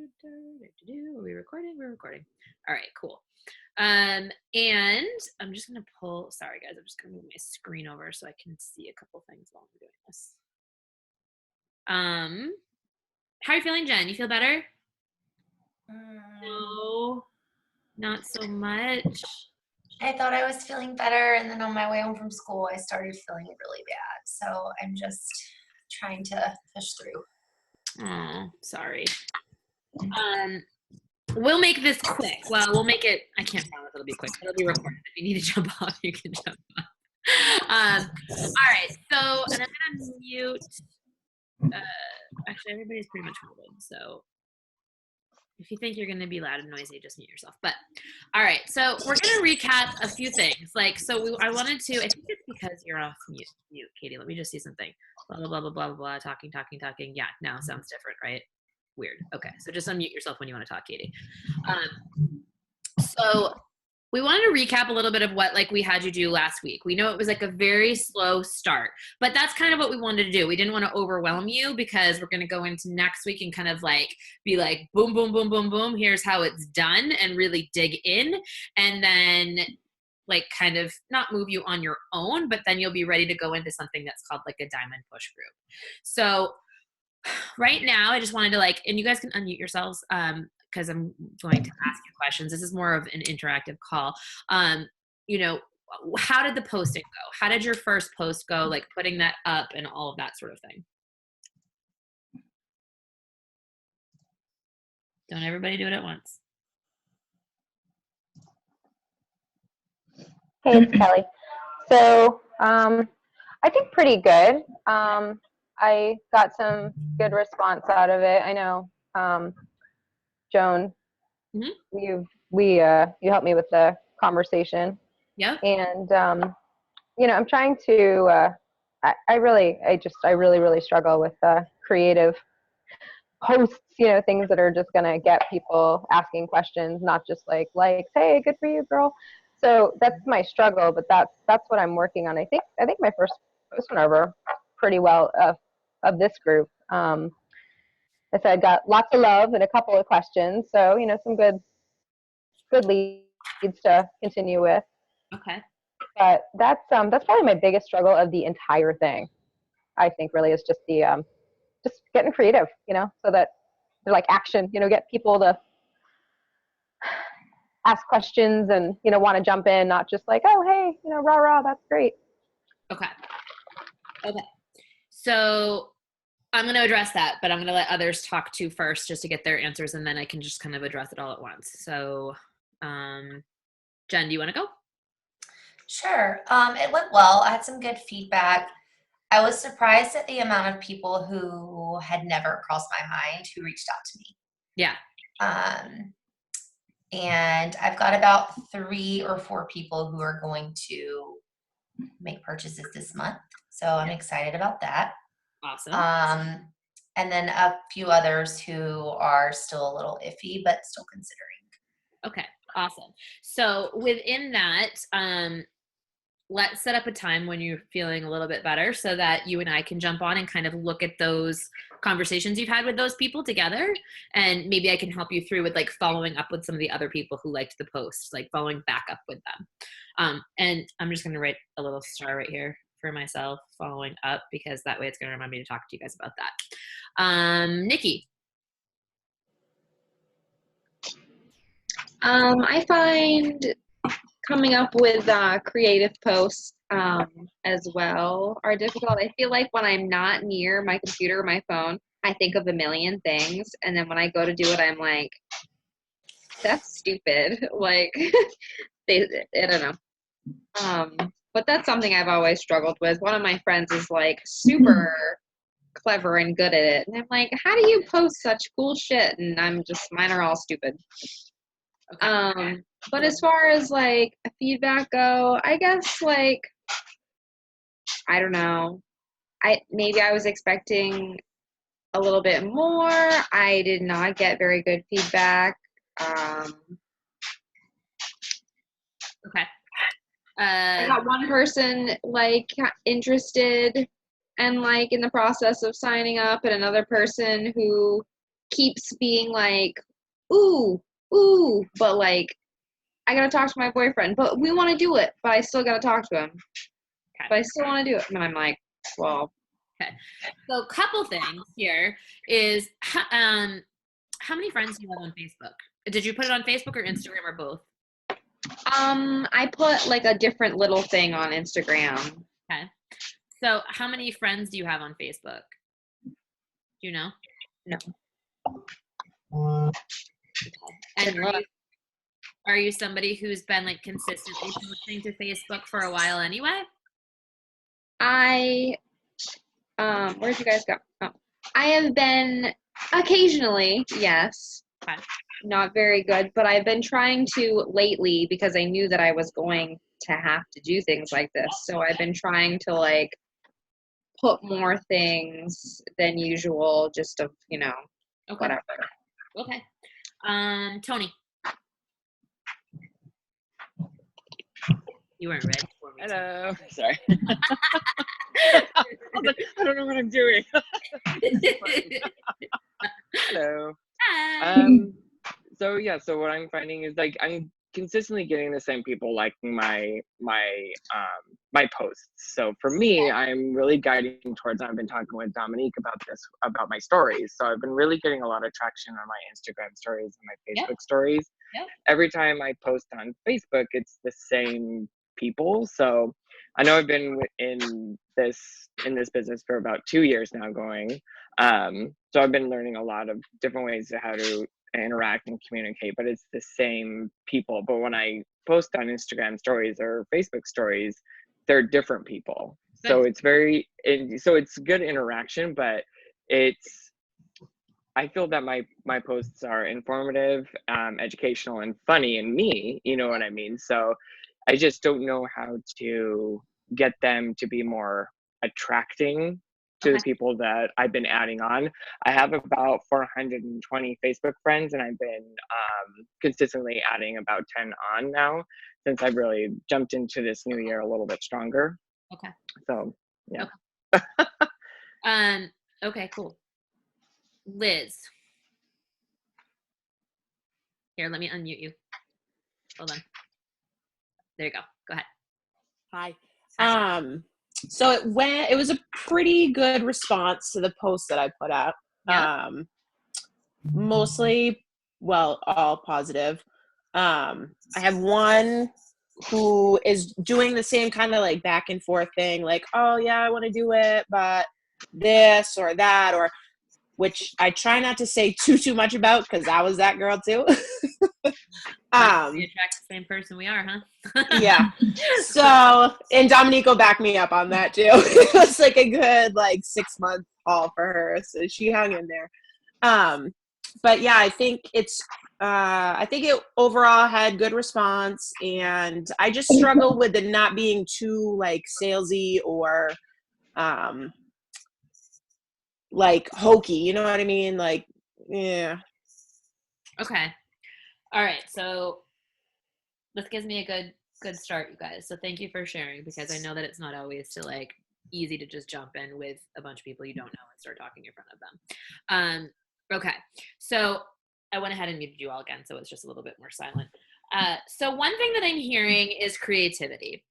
Are we recording? We're recording. All right, cool. And I'm just gonna pull. Sorry, guys. I'm just gonna move my screen over so I can see a couple things while I'm doing this. How are you feeling, Jen? You feel better? No, not so much. I thought I was feeling better, and then on my way home from school, I started feeling really bad. So I'm just trying to push through. Oh, sorry. We'll make this quick. Well, we'll make it. I can't promise it'll be quick. It'll be recorded. If you need to jump off, you can jump off. All right. So, and I'm gonna mute. Actually, everybody's pretty much muted. So, if you think you're gonna be loud and noisy, just mute yourself. But, all right. So we're gonna recap a few things. I wanted to. I think it's because you're off mute, Katie. Let me just see something. Blah blah blah blah blah blah. Talking. Yeah. Now sounds different, right? Weird. Okay. So just unmute yourself when you want to talk, Katie. So we wanted to recap a little bit of what we had you do last week. We know it was a very slow start, but that's kind of what we wanted to do. We didn't want to overwhelm you because we're going to go into next week and kind of be boom, boom, boom, boom, boom. Here's how it's done and really dig in. And then kind of not move you on your own, but then you'll be ready to go into something that's called a diamond push group. So right now I just wanted to and you guys can unmute yourselves because I'm going to ask you questions. This is more of an interactive call. How did the posting go? How did your first post go? Putting that up and all of that sort of thing. Don't everybody do it at once. Hey, it's Kelly. So I think pretty good. I got some good response out of it. I know, Joan, mm-hmm. you helped me with the conversation. Yeah. And I'm trying to. I really struggle with creative posts. Things that are just gonna get people asking questions, not just likes. Hey, good for you, girl. So that's my struggle, but that's what I'm working on. I think my first post went over pretty well of this group. I said I got lots of love and a couple of questions, so some good leads to continue with. Okay. But that's probably my biggest struggle of the entire thing. I think really is just the just getting creative, so that they're action, get people to ask questions and want to jump in, not just oh hey, rah rah, that's great. Okay. So I'm going to address that, but I'm going to let others talk to first just to get their answers, and then I can just kind of address it all at once. So, Jen, do you want to go? Sure. It went well. I had some good feedback. I was surprised at the amount of people who had never crossed my mind who reached out to me. Yeah. And I've got about 3 or 4 people who are going to make purchases this month. So I'm excited about that. Awesome. And then a few others who are still a little iffy, but still considering. Okay. Awesome. So within that, let's set up a time when you're feeling a little bit better so that you and I can jump on and kind of look at those conversations you've had with those people together. And maybe I can help you through with following up with some of the other people who liked the posts, following back up with them. And I'm just going to write a little star right here for myself, following up, because that way it's going to remind me to talk to you guys about that. Nikki. I find coming up with creative posts as well are difficult. I feel like when I'm not near my computer or my phone, I think of a million things, and then when I go to do it, I'm like, that's stupid. I don't know. But that's something I've always struggled with. One of my friends is super clever and good at it, and I'm like, how do you post such cool shit? And mine are all stupid. Okay. But as far as feedback go, I guess I don't know. Maybe I was expecting a little bit more. I did not get very good feedback. Okay. I got one person interested and in the process of signing up, and another person who keeps being like, ooh, but like, I gotta talk to my boyfriend, but we want to do it, but I still gotta talk to him. Okay. But I still want to do it. And I'm like, well. Okay. So a couple things here is, how many friends do you have on Facebook? Did you put it on Facebook or Instagram or both? I put like a different little thing on Instagram. Okay. So how many friends do you have on Facebook? Do you know? No. And are you somebody who's been like consistently posting to Facebook for a while anyway? Where'd you guys go? Oh. I have been occasionally, yes. Okay. Not very good, but I've been trying to lately because I knew that I was going to have to do things like this. So I've been trying to like put more things than usual, just of, Okay. whatever. Okay. Tony. You weren't ready for me. Hello. Sorry. I was like, I don't know what I'm doing. Hello. Hi. So yeah, so what I'm finding is like I'm consistently getting the same people liking my posts. So for me, I'm really guiding towards, I've been talking with Dominique about this, about my stories. So I've been really getting a lot of traction on my Instagram stories and my Facebook stories. Yep. Every time I post on Facebook, it's the same people. So I know I've been in this business for about 2 years now going. So I've been learning a lot of different ways to how to interact and communicate, but it's the same people. But when I post on Instagram stories or Facebook stories, they're different people. Good. So it's good interaction, but I feel that my posts are informative, educational, and funny, and me, you know what I mean? So I just don't know how to get them to be more attracting to the people that I've been adding on. I have about 420 Facebook friends, and I've been consistently adding about 10 on now since I've really jumped into this new year a little bit stronger. Okay. So, yeah. Okay. Okay, cool. Liz. Here, let me unmute you. Hold on. There you go. Go ahead. Hi. So it was a pretty good response to the post that I put up. Yeah. Mostly, well, all positive. I have one who is doing the same kind of like back and forth thing, like, oh yeah, I want to do it, but this or that, or which I try not to say too much about because I was that girl too. We attract the same person we are, huh? Yeah. So, and Dominique will back me up on that too. It was like a good 6-month haul for her, so she hung in there. But yeah, I think it overall had good response, and I just struggle with it not being too salesy or hokey. You know what I mean? Yeah. Okay. All right. So this gives me a good start, you guys. So thank you for sharing, because I know that it's not always easy to just jump in with a bunch of people you don't know and start talking in front of them. Okay. So I went ahead and muted you all again, so it's just a little bit more silent. So one thing that I'm hearing is creativity.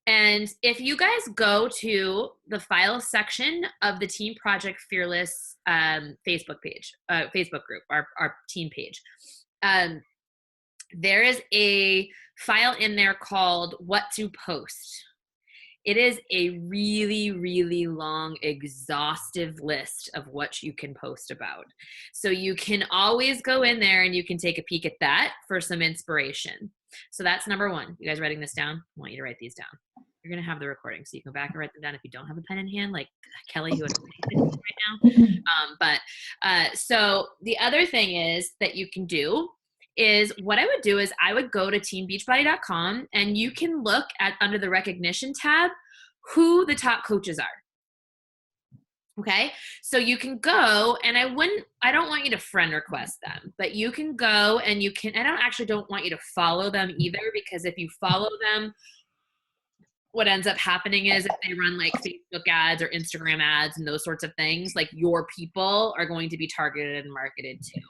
And if you guys go to the file section of the Team Project Fearless Facebook page, Facebook group, our team page, there is a file in there called What to Post. It is a really, really long, exhaustive list of what you can post about. So you can always go in there and you can take a peek at that for some inspiration. So that's number one. You guys writing this down? I want you to write these down. You're going to have the recording, so you can go back and write them down if you don't have a pen in hand, like Kelly, who is right now. So the other thing is that you can do is, what I would do is I would go to teambeachbody.com, and you can look at, under the recognition tab, who the top coaches are. Okay. So you can go, and I don't want you to friend request them, but you can go and I don't want you to follow them either, because if you follow them, what ends up happening is if they run like Facebook ads or Instagram ads and those sorts of things, like your people are going to be targeted and marketed too.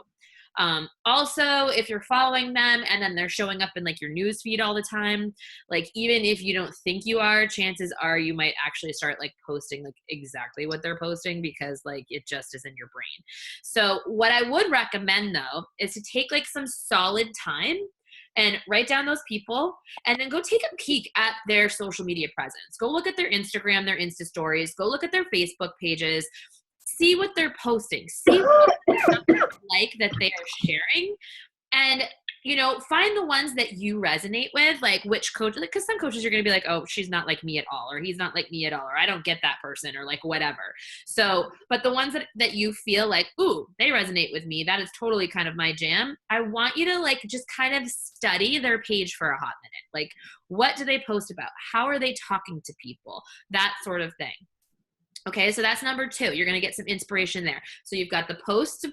Also, if you're following them and then they're showing up in like your news feed all the time, like even if you don't think you are, chances are you might actually start like posting like exactly what they're posting because like it just is in your brain. So what I would recommend though is to take like some solid time and write down those people and then go take a peek at their social media presence. Go look at their Instagram, their Insta stories, go look at their Facebook pages, see what they're posting, see what like that they are sharing, and find the ones that you resonate with, like which coach, like because some coaches you're going to be like, oh, she's not like me at all, or he's not like me at all, or I don't get that person, or like whatever. So but the ones that you feel like, ooh, they resonate with me, that is totally kind of my jam, I want you to like just kind of study their page for a hot minute. Like, what do they post about? How are they talking to people? That sort of thing. Okay, so that's number 2. You're going to get some inspiration there. So you've got the posts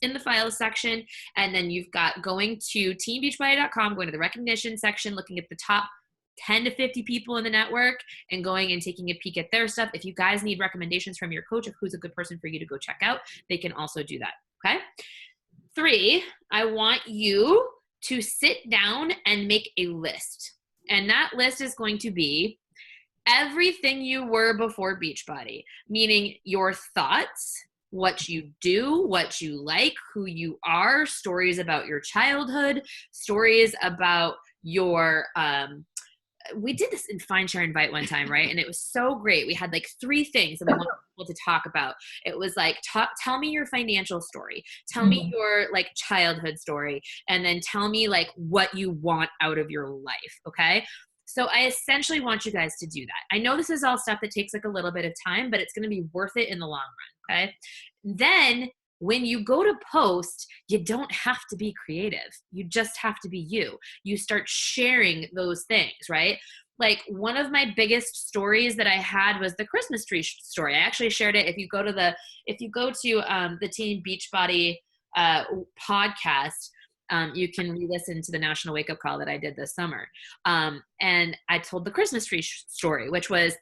in the files section, and then you've got going to teambeachbody.com, going to the recognition section, looking at the top 10 to 50 people in the network and going and taking a peek at their stuff. If you guys need recommendations from your coach of who's a good person for you to go check out, they can also do that, okay? 3, I want you to sit down and make a list. And that list is going to be everything you were before Beachbody, meaning your thoughts, what you do, what you like, who you are, stories about your childhood, stories about your, we did this in Find, Share, Invite one time, right? And it was so great. We had like 3 things that we wanted people to talk about. It was like, tell me your financial story, tell me your like childhood story, and then tell me like what you want out of your life, okay? So I essentially want you guys to do that. I know this is all stuff that takes like a little bit of time, but it's going to be worth it in the long run, okay? Then when you go to post, you don't have to be creative. You just have to be you. You start sharing those things, right? Like one of my biggest stories that I had was the Christmas tree story. I actually shared it. If you go to the Team Beachbody podcast, you can re-listen to the National Wake Up Call that I did this summer. And I told the Christmas tree story, which was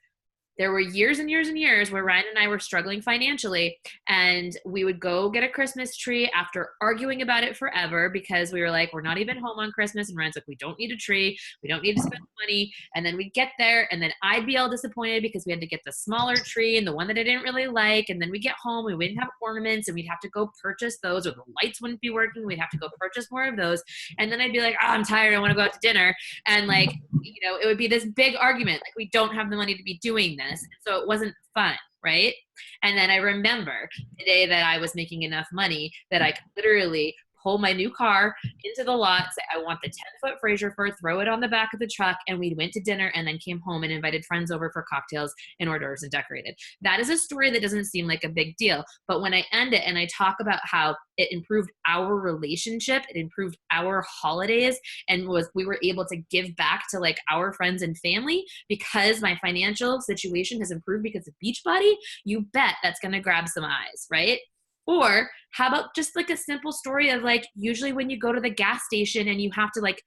there were years and years and years where Ryan and I were struggling financially, and we would go get a Christmas tree after arguing about it forever because we were like, we're not even home on Christmas. And Ryan's like, we don't need a tree. We don't need to spend money. And then we'd get there, and then I'd be all disappointed because we had to get the smaller tree and the one that I didn't really like. And then we'd get home, we wouldn't have ornaments, and we'd have to go purchase those, or the lights wouldn't be working. We'd have to go purchase more of those. And then I'd be like, oh, I'm tired. I want to go out to dinner. And like, it would be this big argument. Like, we don't have the money to be doing this. So it wasn't fun, right? And then I remember the day that I was making enough money that I could literally pull my new car into the lot, say, I want the 10-foot Fraser fir, throw it on the back of the truck, and we went to dinner and then came home and invited friends over for cocktails and hors d'oeuvres and decorated. That is a story that doesn't seem like a big deal. But when I end it and I talk about how it improved our relationship, it improved our holidays, and we were able to give back to like our friends and family because my financial situation has improved because of Beachbody, you bet that's going to grab some eyes, right? Or how about just like a simple story of like, usually when you go to the gas station and you have to like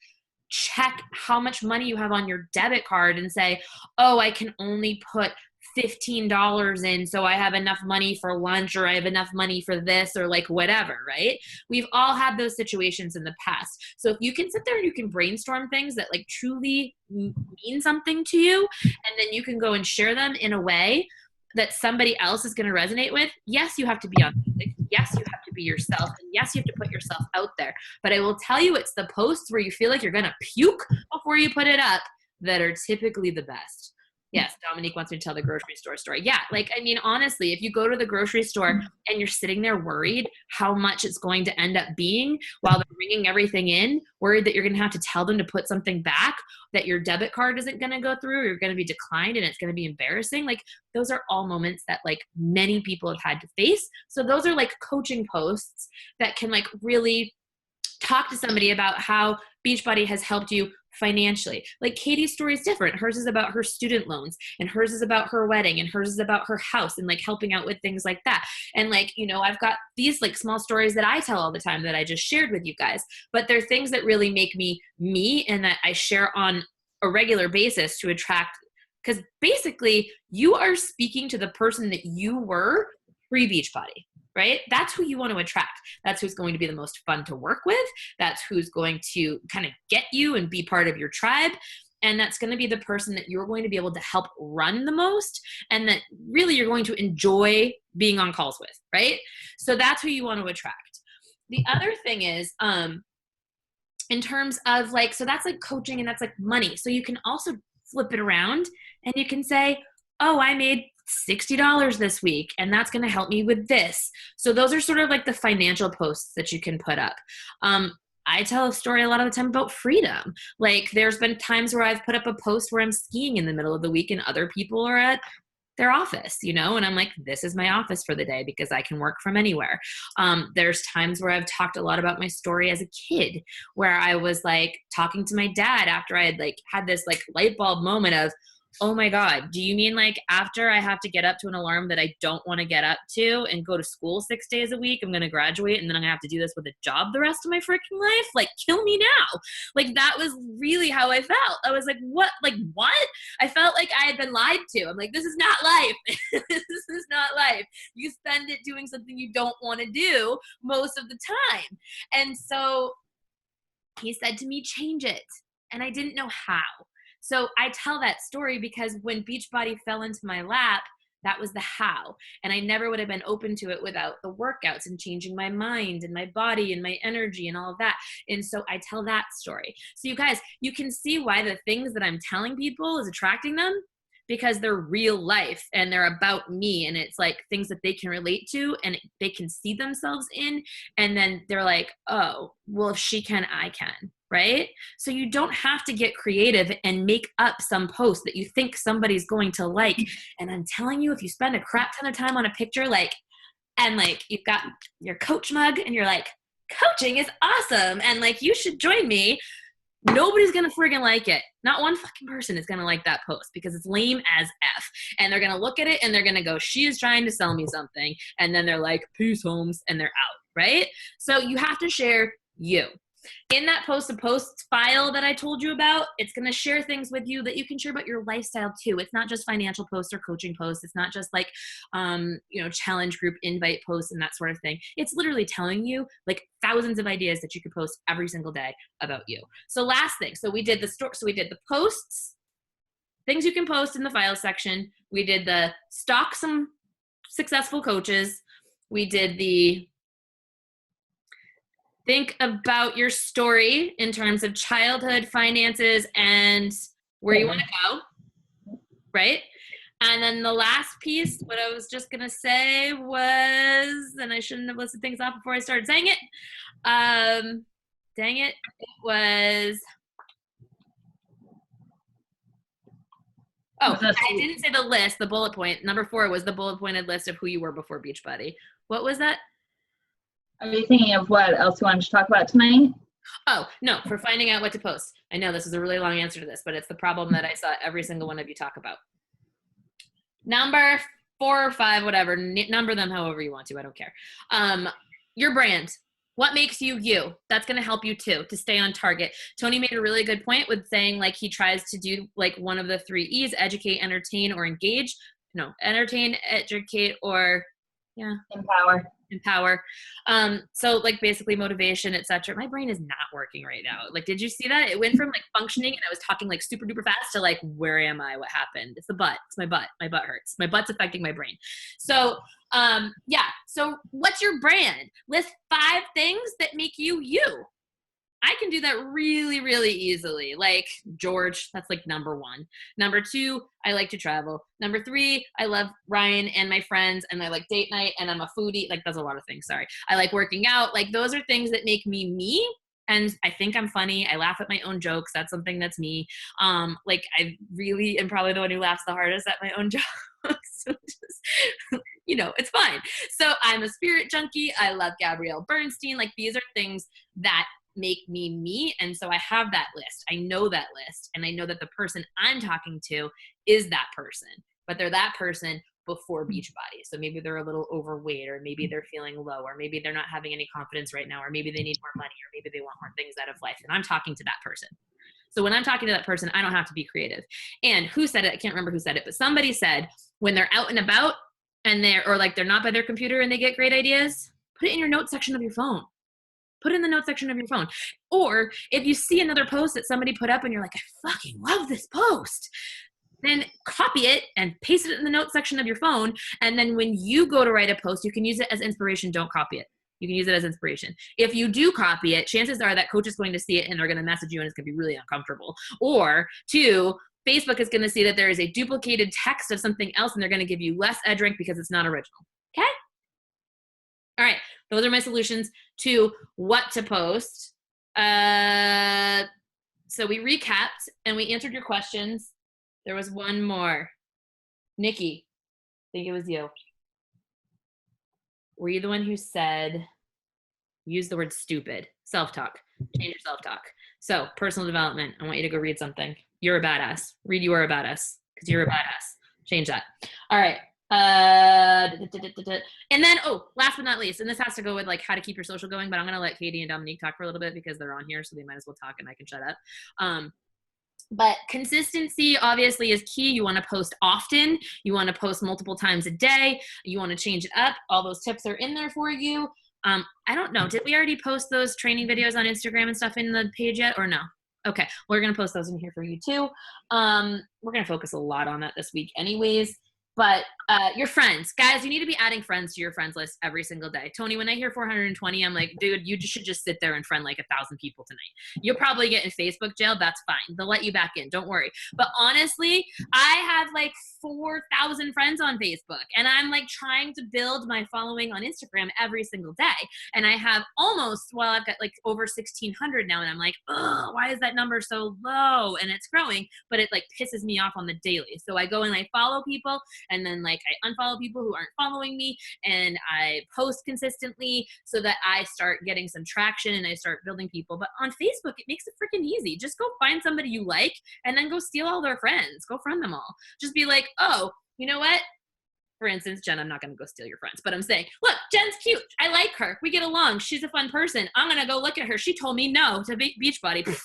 check how much money you have on your debit card and say, oh, I can only put $15 in, so I have enough money for lunch, or I have enough money for this, or like whatever, right? We've all had those situations in the past. So if you can sit there and you can brainstorm things that like truly mean something to you, and then you can go and share them in a way that somebody else is going to resonate with, yes, you have to be authentic. Yes, you have to be yourself. And yes, you have to put yourself out there. But I will tell you, it's the posts where you feel like you're going to puke before you put it up that are typically the best. Yes, Dominique wants me to tell the grocery store story. Yeah, like, I mean, honestly, if you go to the grocery store and you're sitting there worried how much it's going to end up being while they're bringing everything in, worried that you're going to have to tell them to put something back, that your debit card isn't going to go through, or you're going to be declined and it's going to be embarrassing. Like, those are all moments that like many people have had to face. So those are like coaching posts that can like really talk to somebody about how Beachbody has helped you financially. Like Katie's story is different. Hers is about her student loans, and hers is about her wedding, and hers is about her house and like helping out with things like that. And like, I've got these like small stories that I tell all the time that I just shared with you guys, but they're things that really make me me, and that I share on a regular basis to attract Because basically you are speaking to the person that you were pre Beachbody, right? That's who you want to attract. That's who's going to be the most fun to work with. That's who's going to kind of get you and be part of your tribe. And that's going to be the person that you're going to be able to help run the most, and that really you're going to enjoy being on calls with, right? So that's who you want to attract. The other thing is, in terms of like, so that's like coaching and that's like money. So you can also flip it around and you can say, oh, I made $60 this week and that's going to help me with this. So those are sort of like the financial posts that you can put up. I tell a story a lot of the time about freedom. Like there's been times where I've put up a post where I'm skiing in the middle of the week and other people are at their office, you know, and I'm like, this is my office for the day because I can work from anywhere. There's times where I've talked a lot about my story as a kid, where I was like talking to my dad after I had like had this like light bulb moment of, oh my God, do you mean like after I have to get up to an alarm that I don't want to get up to and go to school 6 days a week, I'm going to graduate and then I'm going to have to do this with a job the rest of my freaking life? Like, kill me now. Like, that was really how I felt. I was like, what? Like, what? I felt like I had been lied to. I'm like, this is not life. This is not life. You spend it doing something you don't want to do most of the time. And so he said to me, change it. And I didn't know how. So I tell that story because when Beachbody fell into my lap, that was the how. And I never would have been open to it without the workouts and changing my mind and my body and my energy and all of that. And so I tell that story. So you guys, you can see why the things that I'm telling people is attracting them, because they're real life and they're about me, and it's like things that they can relate to and they can see themselves in. And then they're like, oh, well, if she can, I can. Right? So you don't have to get creative and make up some post that you think somebody's going to like. And I'm telling you, if you spend a crap ton of time on a picture, like, and like you've got your coach mug and you're like, coaching is awesome and like you should join me, nobody's gonna friggin' like it. Not one fucking person is gonna like that post because it's lame as F. And they're gonna look at it and they're gonna go, she is trying to sell me something. And then they're like, peace, Holmes, and they're out, right? So you have to share you. In that post-to-post file that I told you about, it's going to share things with you that you can share about your lifestyle too. It's not just financial posts or coaching posts. It's not just like, challenge group invite posts and that sort of thing. It's literally telling you like thousands of ideas that you could post every single day about you. So last thing, so we did the posts, things you can post in the file section. We did the stalk some successful coaches. We did the think about your story in terms of childhood, finances, and where you want to go, right? And then the last piece, what I was just going to say was, and I shouldn't have listed things off before I started saying it. Dang it. It was, I didn't say the list, the bullet point. Number 4 was the bullet pointed list of who you were before Beachbody. What was that? Are you thinking of what else you wanted to talk about tonight? Oh, no, for finding out what to post. I know this is a really long answer to this, but it's the problem that I saw every single one of you talk about. Number 4 or 5, whatever, number them however you want to, I don't care. Your brand. What makes you you? That's going to help you too, to stay on target. Tony made a really good point with saying like he tries to do like one of the 3 E's, educate, entertain, or engage. No, entertain, educate, or empower. So like basically motivation, etc. My brain is not working right now. Like, did you see that? It went from like functioning and I was talking like super duper fast to like, where am I? What happened? It's the butt. It's my butt. My butt hurts. My butt's affecting my brain. So yeah. So what's your brand? List 5 things that make you you. I can do that really, really easily. Like George, that's like number 1. Number 2, I like to travel. Number 3, I love Ryan and my friends, and I like date night, and I'm a foodie. Like, that's a lot of things. Sorry. I like working out. Like, those are things that make me me. And I think I'm funny. I laugh at my own jokes. That's something that's me. Like, I really am probably the one who laughs the hardest at my own jokes. So just, it's fine. So I'm a spirit junkie. I love Gabrielle Bernstein. Like, these are things that make me me. And so I have that list. I know that list. And I know that the person I'm talking to is that person, but they're that person before Beachbody. So maybe they're a little overweight, or maybe they're feeling low, or maybe they're not having any confidence right now, or maybe they need more money, or maybe they want more things out of life. And I'm talking to that person. So when I'm talking to that person, I don't have to be creative. And who said it? I can't remember who said it, but somebody said when they're out and about and they're not by their computer and they get great ideas, put it in your notes section of your phone. Put it in the notes section of your phone. Or if you see another post that somebody put up and you're like, I fucking love this post, then copy it and paste it in the notes section of your phone. And then when you go to write a post, you can use it as inspiration. Don't copy it. You can use it as inspiration. If you do copy it, chances are that coach is going to see it and they're going to message you and it's going to be really uncomfortable. Or two, Facebook is going to see that there is a duplicated text of something else and they're going to give you less edge rank because it's not original. Okay? All right. Those are my solutions to what to post. So we recapped and we answered your questions. There was one more. Nikki, I think it was you. Were you the one who said, use the word stupid? Self-talk. Change your self-talk. So personal development. I want you to go read something. You're a badass. Read you are a badass because you're a badass. Change that. All right. And then, last but not least, and this has to go with like how to keep your social going, but I'm going to let Katie and Dominique talk for a little bit because they're on here, so they might as well talk and I can shut up. But consistency obviously is key. You want to post often. You want to post multiple times a day. You want to change it up. All those tips are in there for you. I don't know. Did we already post those training videos on Instagram and stuff in the page yet or no? Okay. We're going to post those in here for you too. We're going to focus a lot on that this week anyways. But your friends, guys, you need to be adding friends to your friends list every single day. Tony, when I hear 420, I'm like, dude, you should just sit there and friend like 1,000 people tonight. You'll probably get in Facebook jail. That's fine. They'll let you back in. Don't worry. But honestly, I have like 4,000 friends on Facebook and I'm like trying to build my following on Instagram every single day. And I have I've got like over 1,600 now. And I'm like, oh, why is that number so low? And it's growing, but it like pisses me off on the daily. So I go and I follow people. And then like I unfollow people who aren't following me and I post consistently so that I start getting some traction and I start building people. But on Facebook, it makes it freaking easy. Just go find somebody you like and then go steal all their friends. Go friend them all. Just be like, oh, you know what? For instance, Jen, I'm not going to go steal your friends, but I'm saying, look, Jen's cute. I like her. We get along. She's a fun person. I'm going to go look at her. She told me no to Beachbody.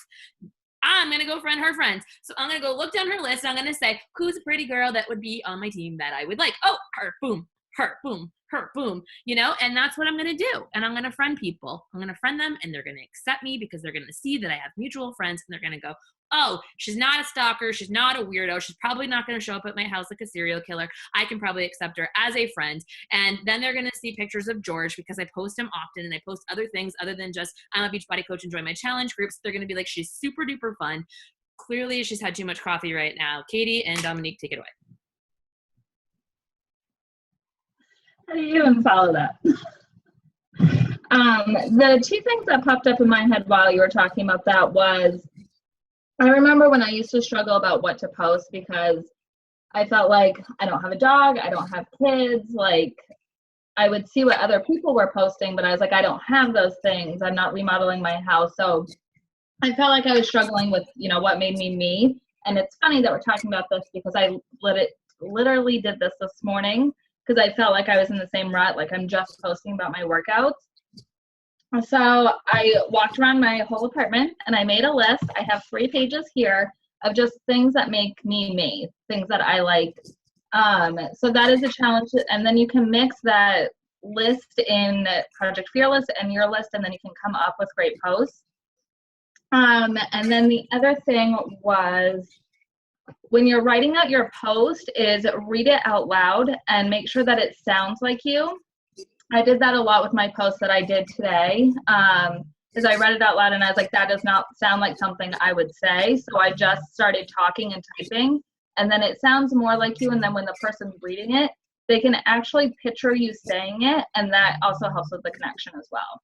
I'm going to go friend her friends. So I'm going to go look down her list. And I'm going to say, who's a pretty girl that would be on my team that I would like? Oh, her, boom, her, boom, her, boom, you know, and that's what I'm going to do. And I'm going to friend people. I'm going to friend them and they're going to accept me because they're going to see that I have mutual friends and they're going to go, oh, she's not a stalker. She's not a weirdo. She's probably not going to show up at my house like a serial killer. I can probably accept her as a friend. And then they're going to see pictures of George because I post him often and I post other things other than just I'm a Beachbody coach and join my challenge groups. They're going to be like, she's super duper fun. Clearly she's had too much coffee right now. Katie and Dominique, take it away. How do you even follow that? The two things that popped up in my head while you were talking about that was, I remember when I used to struggle about what to post because I felt like I don't have a dog, I don't have kids, like I would see what other people were posting, but I was like, I don't have those things. I'm not remodeling my house. So I felt like I was struggling with, you know, what made me me. And it's funny that we're talking about this because I literally did this morning because I felt like I was in the same rut. Like I'm just posting about my workouts. So I walked around my whole apartment and I made a list. I have 3 pages here of just things that make me me, things that I like. So that is a challenge. And then you can mix that list in Project Fearless and your list, and then you can come up with great posts. And then the other thing was when you're writing out your post is read it out loud and make sure that it sounds like you. I did that a lot with my post that I did today. Is I read it out loud and I was like, that does not sound like something I would say. So I just started talking and typing, and then it sounds more like you. And then when the person's reading it, they can actually picture you saying it. And that also helps with the connection as well.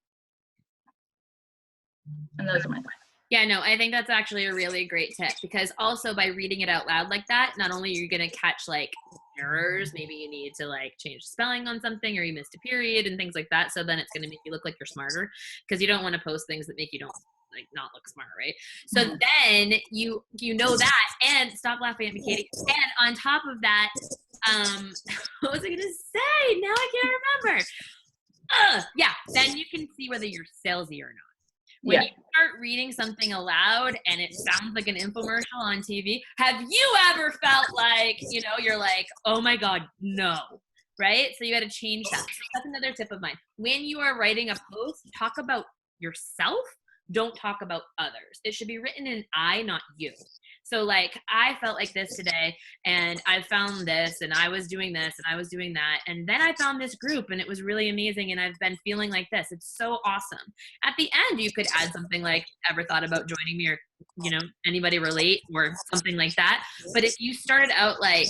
And those are my thoughts. Yeah, no, I think that's actually a really great tip because also by reading it out loud like that, not only are you going to catch like errors, maybe you need to like change spelling on something or you missed a period and things like that. So then it's going to make you look like you're smarter because you don't want to post things that make you not look smart, right? So then you know that, and stop laughing at me, Katie. And on top of that, what was I going to say? Now I can't remember. Yeah, then you can see whether you're salesy or not. When Yeah. you start reading something aloud and it sounds like an infomercial on TV, have you ever felt like, you know, you're like, oh my God, no, right? So you got to change that. That's another tip of mine. When you are writing a post, talk about yourself. Don't talk about others. It should be written in I, not you. So like, I felt like this today and I found this and I was doing this and I was doing that. And then I found this group and it was really amazing. And I've been feeling like this. It's so awesome. At the end, you could add something like, ever thought about joining me, or, you know, anybody relate, or something like that. But if you started out like,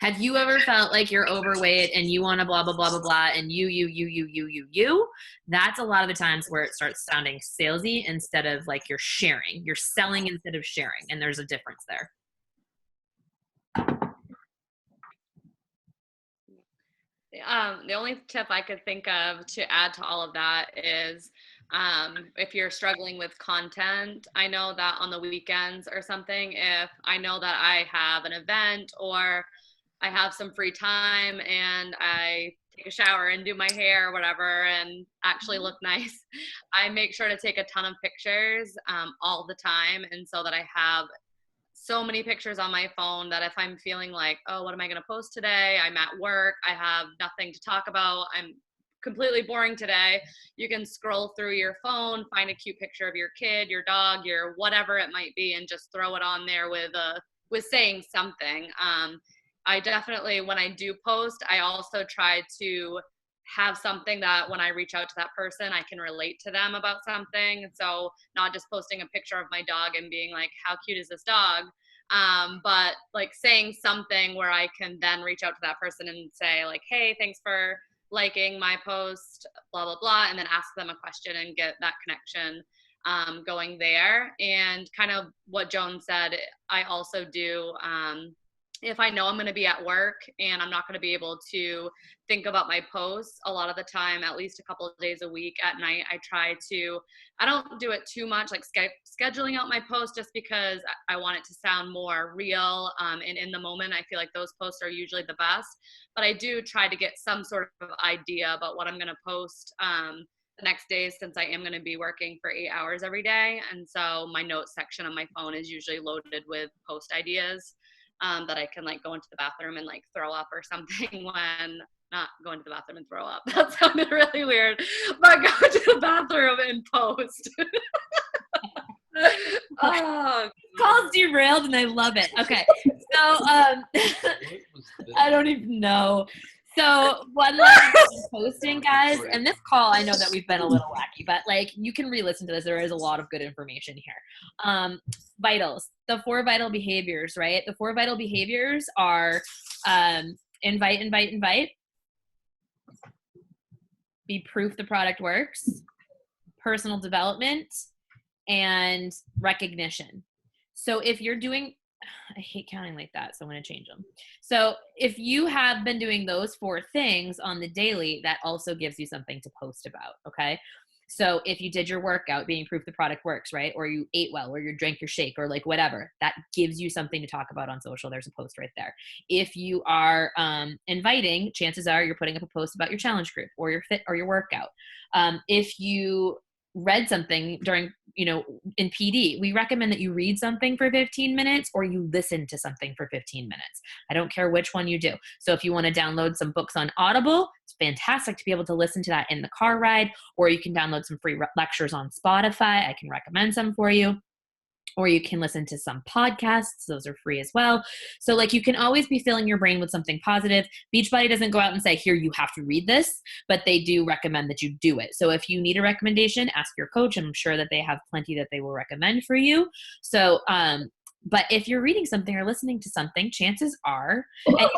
have you ever felt like you're overweight and you want to blah, blah, blah, blah, blah, and you, that's a lot of the times where it starts sounding salesy instead of like you're sharing. You're selling instead of sharing, and there's a difference there. The only tip I could think of to add to all of that is if you're struggling with content, I know that on the weekends or something, if I know that I have an event or I have some free time and I take a shower and do my hair or whatever and actually look nice, I make sure to take a ton of pictures all the time. And so that I have so many pictures on my phone that if I'm feeling like, oh, what am I going to post today? I'm at work. I have nothing to talk about. I'm completely boring today. You can scroll through your phone, find a cute picture of your kid, your dog, your whatever it might be, and just throw it on there with saying something. I definitely, when I do post, I also try to have something that when I reach out to that person, I can relate to them about something. So not just posting a picture of my dog and being like, how cute is this dog? But like saying something where I can then reach out to that person and say like, hey, thanks for liking my post, blah, blah, blah. And then ask them a question and get that connection going there. And kind of what Joan said, I also do, if I know I'm going to be at work and I'm not going to be able to think about my posts, a lot of the time, at least a couple of days a week at night, I don't do it too much, like scheduling out my posts just because I want it to sound more real. And in the moment, I feel like those posts are usually the best, but I do try to get some sort of idea about what I'm going to post the next day, since I am going to be working for 8 hours every day. And so my notes section on my phone is usually loaded with post ideas. That I can like go into the bathroom and like throw up or something when not go into the bathroom and throw up. That sounded really weird, but go to the bathroom and post. Oh, Call's derailed and I love it. Okay. So I don't even know. So one last posting, guys, and this call, I know that we've been a little wacky, but like you can re-listen to this. There is a lot of good information here. Vitals, the 4 vital behaviors, right? The 4 vital behaviors are invite, be proof the product works, personal development, and recognition. So if you're doing, I hate counting like that, so I'm going to change them. So if you have been doing those 4 things on the daily, that also gives you something to post about, okay? So if you did your workout, being proof the product works, right? Or you ate well, or you drank your shake, or like whatever, that gives you something to talk about on social. There's a post right there. If you are inviting, chances are you're putting up a post about your challenge group or your fit or your workout. If you read something during, in PD, we recommend that you read something for 15 minutes or you listen to something for 15 minutes. I don't care which one you do. So if you want to download some books on Audible, it's fantastic to be able to listen to that in the car ride, or you can download some free lectures on Spotify. I can recommend some for you. Or you can listen to some podcasts. Those are free as well. So like you can always be filling your brain with something positive. Beachbody doesn't go out and say, here, you have to read this, but they do recommend that you do it. So if you need a recommendation, ask your coach. I'm sure that they have plenty that they will recommend for you. So, but if you're reading something or listening to something, chances are, and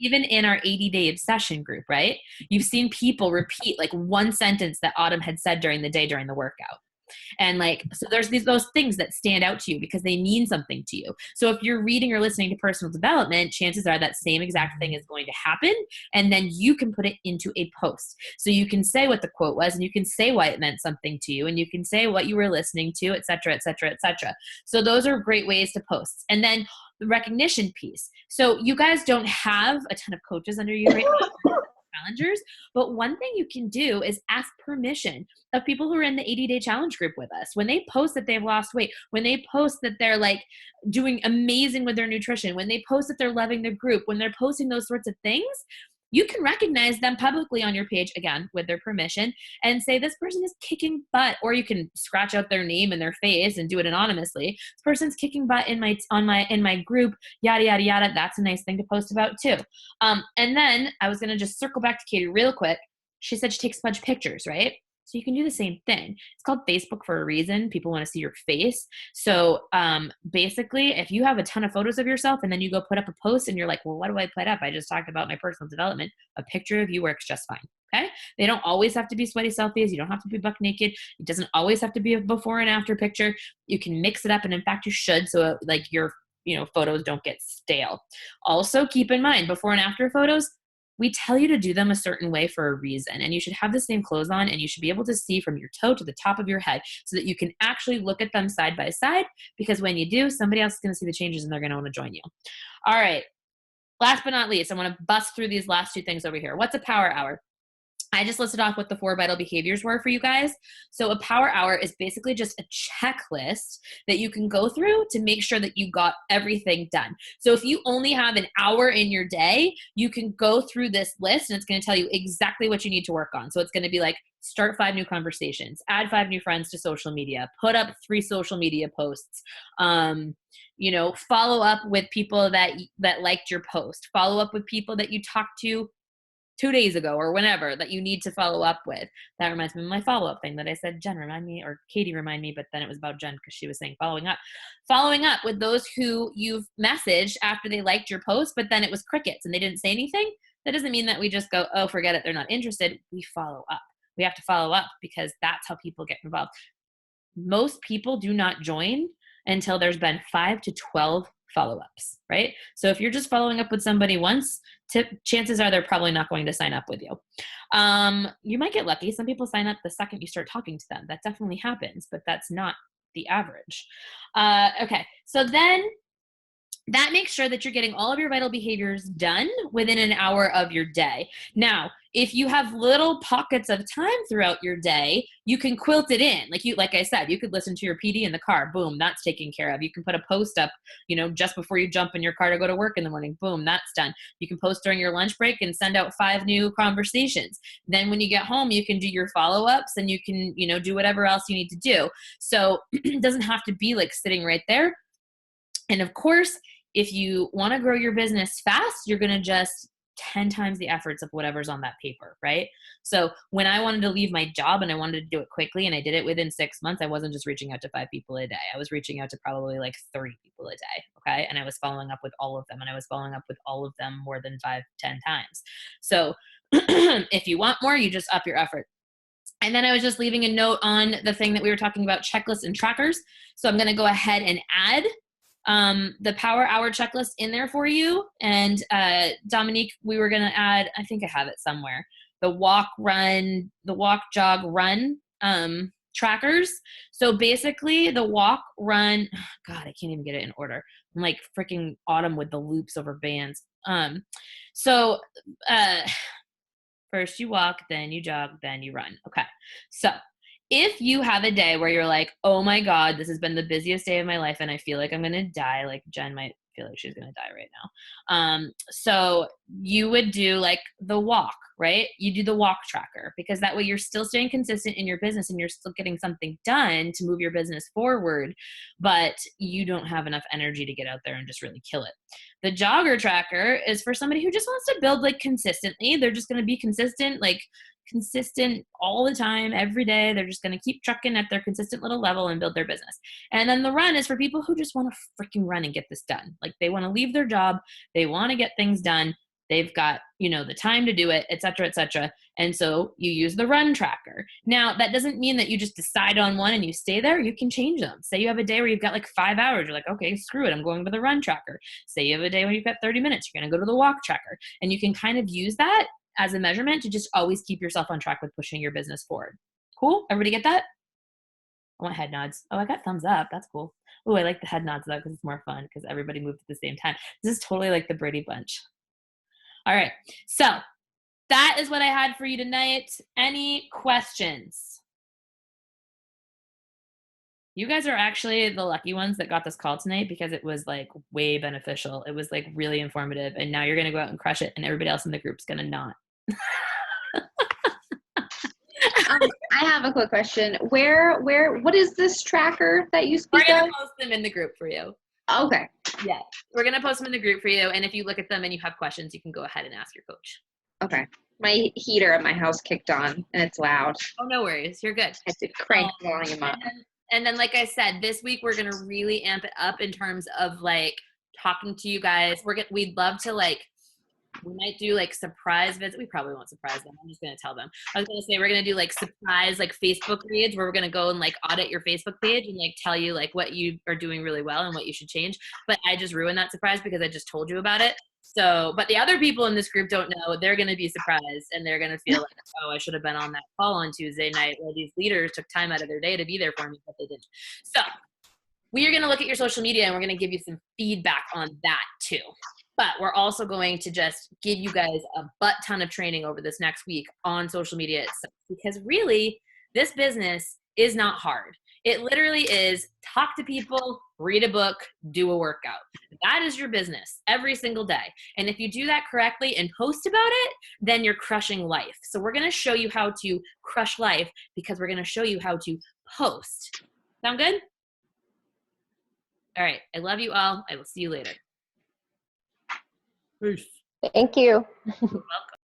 even in our 80-day obsession group, right? You've seen people repeat like one sentence that Autumn had said during the day during the workout. And like, so there's those things that stand out to you because they mean something to you. So if you're reading or listening to personal development, chances are that same exact thing is going to happen. And then you can put it into a post. So you can say what the quote was, and you can say why it meant something to you, and you can say what you were listening to, et cetera, et cetera, et cetera. So those are great ways to post. And then the recognition piece. So you guys don't have a ton of coaches under you right now. challengers. But one thing you can do is ask permission of people who are in the 80-day challenge group with us. When they post that they've lost weight, when they post that they're like doing amazing with their nutrition, when they post that they're loving the group, when they're posting those sorts of things, you can recognize them publicly on your page, again, with their permission, and say, this person is kicking butt. Or you can scratch out their name and their face and do it anonymously. This person's kicking butt in my group, yada, yada, yada. That's a nice thing to post about too. And then I was going to just circle back to Katie real quick. She said she takes smudge pictures, right? So you can do the same thing. It's called Facebook for a reason. People want to see your face. So basically, if you have a ton of photos of yourself and then you go put up a post and you're like, well, what do I put up? I just talked about my personal development. A picture of you works just fine. Okay. They don't always have to be sweaty selfies. You don't have to be buck naked. It doesn't always have to be a before and after picture. You can mix it up. And in fact, you should. So like your, photos don't get stale. Also keep in mind, before and after photos, we tell you to do them a certain way for a reason, and you should have the same clothes on, and you should be able to see from your toe to the top of your head so that you can actually look at them side by side, because when you do, somebody else is going to see the changes and they're going to want to join you. All right. Last but not least, I want to bust through these last two things over here. What's a power hour? I just listed off what the 4 vital behaviors were for you guys. So a power hour is basically just a checklist that you can go through to make sure that you got everything done. So if you only have an hour in your day, you can go through this list and it's going to tell you exactly what you need to work on. So it's going to be like, start 5 new conversations, add 5 new friends to social media, put up 3 social media posts, follow up with people that liked your post, follow up with people that you talked to 2 days ago or whenever that you need to follow up with. That reminds me of my follow-up thing that I said, Jen, remind me, or Katie, remind me, but then it was about Jen because she was saying following up with those who you've messaged after they liked your post, but then it was crickets and they didn't say anything. That doesn't mean that we just go, oh, forget it, they're not interested. We follow up. We have to follow up because that's how people get involved. Most people do not join until there's been 5 to 12 follow-ups, right? So if you're just following up with somebody once, chances are they're probably not going to sign up with you. You might get lucky. Some people sign up the second you start talking to them. That definitely happens, but that's not the average. Okay, so then that makes sure that you're getting all of your vital behaviors done within an hour of your day. Now, if you have little pockets of time throughout your day, you can quilt it in. Like I said, you could listen to your PD in the car. Boom, that's taken care of. You can put a post up, just before you jump in your car to go to work in the morning. Boom, that's done. You can post during your lunch break and send out 5 new conversations. Then when you get home, you can do your follow-ups and you can, do whatever else you need to do. So it doesn't have to be like sitting right there. And of course, if you want to grow your business fast, you're going to just 10 times the efforts of whatever's on that paper, right? So when I wanted to leave my job and I wanted to do it quickly and I did it within 6 months, I wasn't just reaching out to 5 people a day. I was reaching out to probably like 30 people a day, okay? And I was following up with all of them, and I was following up with all of them more than 5-10 times. So if you want more, you just up your effort. And then I was just leaving a note on the thing that we were talking about, checklists and trackers. So I'm going to go ahead and add the power hour checklist in there for you. And Dominique, we were going to add, I think I have it somewhere, the walk, jog, run trackers. So basically the walk, run, God, I can't even get it in order. I'm like freaking Autumn with the loops over bands. First you walk, then you jog, then you run. Okay. So if you have a day where you're like, oh my God, this has been the busiest day of my life and I feel like I'm going to die, like Jen might feel like she's going to die right now. So you would do like the walk, right? You do the walk tracker, because that way you're still staying consistent in your business and you're still getting something done to move your business forward, but you don't have enough energy to get out there and just really kill it. The jogger tracker is for somebody who just wants to build like consistently. They're just going to be consistent all the time, every day. They're just going to keep trucking at their consistent little level and build their business. And then the run is for people who just want to freaking run and get this done. Like they want to leave their job. They want to get things done. They've got, the time to do it, et cetera, et cetera. And so you use the run tracker. Now, that doesn't mean that you just decide on one and you stay there. You can change them. Say you have a day where you've got like 5 hours. You're like, okay, screw it, I'm going to the run tracker. Say you have a day when you've got 30 minutes. You're going to go to the walk tracker. And you can kind of use that as a measurement to just always keep yourself on track with pushing your business forward. Cool? Everybody get that? I want head nods. Oh, I got thumbs up. That's cool. Oh, I like the head nods though, because it's more fun because everybody moved at the same time. This is totally like the Brady Bunch. All right. So that is what I had for you tonight. Any questions? You guys are actually the lucky ones that got this call tonight because it was like way beneficial. It was like really informative, and now you're gonna go out and crush it, and everybody else in the group's gonna not. I have a quick question. What is this tracker that you We're speak gonna of? post them in the group for you. Okay. Yeah, we're gonna post them in the group for you, and if you look at them and you have questions, you can go ahead and ask your coach. Okay. My heater at my house kicked on and it's loud. Oh, no worries. You're good. I had to crank the volume up. And then, like I said, this week we're gonna really amp it up in terms of like talking to you guys. We'd love to like, we might do like surprise visits. We probably won't surprise them. I'm just gonna tell them. I was gonna say we're gonna do like surprise like Facebook reads where we're gonna go and like audit your Facebook page and like tell you like what you are doing really well and what you should change. But I just ruined that surprise because I just told you about it. So, but the other people in this group don't know. They're going to be surprised and they're going to feel like, oh, I should have been on that call on Tuesday night where these leaders took time out of their day to be there for me, but they didn't. So we are going to look at your social media and we're going to give you some feedback on that too. But we're also going to just give you guys a butt ton of training over this next week on social media itself, because really this business is not hard. It literally is talk to people, read a book, do a workout. That is your business every single day. And if you do that correctly and post about it, then you're crushing life. So we're going to show you how to crush life because we're going to show you how to post. Sound good? All right. I love you all. I will see you later. Peace. Thank you. You're welcome.